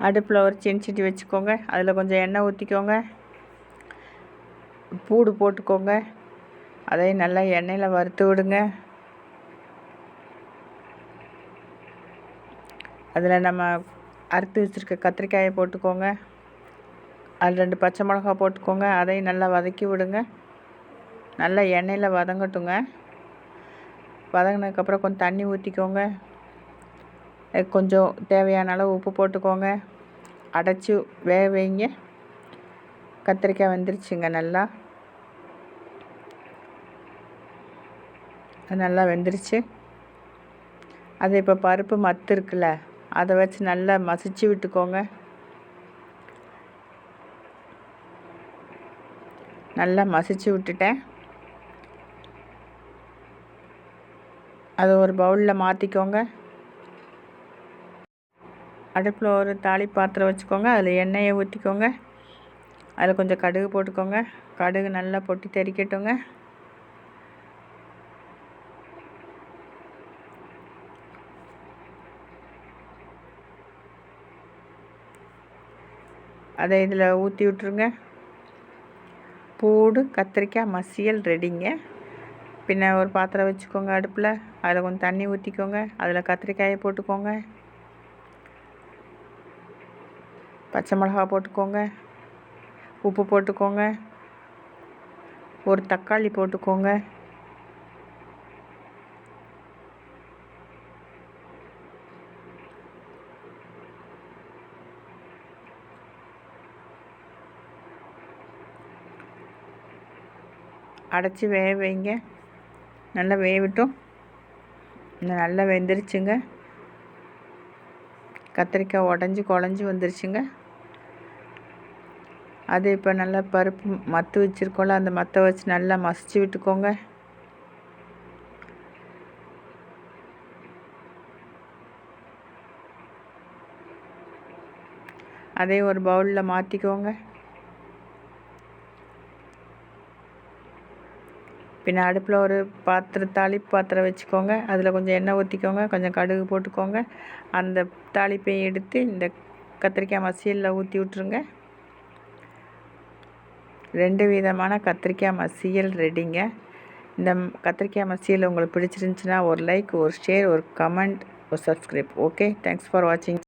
அடுப்பில் ஒரு சீனி வச்சுக்கோங்க. அதில் கொஞ்சம் எண்ணெய் ஊற்றிக்கோங்க. பூடு போட்டுக்கோங்க. அதையும் நல்லா எண்ணெயில் வறுத்து விடுங்க. அதில் நம்ம அறுத்து வச்சுருக்க கத்திரிக்காயை போட்டுக்கோங்க. அது 2 பச்சை மிளகா போட்டுக்கோங்க. அதையும் நல்லா வதக்கி விடுங்க. நல்லா எண்ணெயில் வதங்கட்டுங்க. வதங்கினதுக்கப்புறம் கொஞ்சம் தண்ணி ஊற்றிக்கோங்க. கொஞ்சம் தேவையான அளவு உப்பு போட்டுக்கோங்க. அடைச்சி வேக வைங்க. கத்திரிக்காய் வெந்துருச்சுங்க. நல்லா வெந்துருச்சு. அது இப்போ பருப்பு மத்து இருக்குல்ல, அதை வச்சு நல்லா மசிச்சு விட்டுக்கோங்க. நல்லா மசிச்சு விட்டுட்டேன். அதை ஒரு பவுலில் மாற்றிக்கோங்க. அடுப்பில் ஒரு தாளி பாத்திரம் வச்சுக்கோங்க. அதில் எண்ணெயை ஊற்றிக்கோங்க. அதில் கொஞ்சம் கடுகு போட்டுக்கோங்க. கடுகு நல்லா பொட்டி தெறிக்கட்டுங்க. அதை இதில் ஊற்றி விட்ருங்க. பூடு கத்திரிக்காய் மசியல் ரெடிங்க. பின்ன ஒரு பாத்திரம் வச்சுக்கோங்க அடுப்பில். அதில் கொஞ்சம் தண்ணி ஊற்றிக்கோங்க. அதில் கத்திரிக்காயை போட்டுக்கோங்க. பச்சை மிளகா போட்டுக்கோங்க. உப்பு போட்டுக்கோங்க. ஒரு தக்காளி போட்டுக்கோங்க. அடைச்சி வேக வைங்க. நல்லா வேகட்டும். நல்லா வெந்துருச்சுங்க. கத்திரிக்காய் உடஞ்சி குழஞ்சி வந்துருச்சுங்க. அது இப்போ நல்லா பருப்பு மத்து வச்சுருக்கோம்ல, அந்த மத்தை வச்சு நல்லா மசிச்சு விட்டுக்கோங்க. அதே ஒரு பவுலில் மாற்றிக்கோங்க. பின்ன அடுப்பில் ஒரு தாளிப்பு பாத்திரம் வச்சுக்கோங்க. அதில் கொஞ்சம் எண்ணெய் ஊற்றிக்கோங்க. கொஞ்சம் கடுகு போட்டுக்கோங்க. அந்த தாளிப்பை எடுத்து இந்த கத்திரிக்காய் மசியலில் ஊற்றி விட்ருங்க. 2 விதமான கத்திரிக்காய் மசியல் ரெடிங்க. இந்த கத்திரிக்காய் மசியல் உங்களுக்கு பிடிச்சிருந்துச்சுன்னா ஒரு லைக், ஒரு ஷேர், ஒரு கமெண்ட், ஒரு சப்ஸ்கிரைப். ஓகே, தேங்க்ஸ் ஃபார் வாட்சிங்.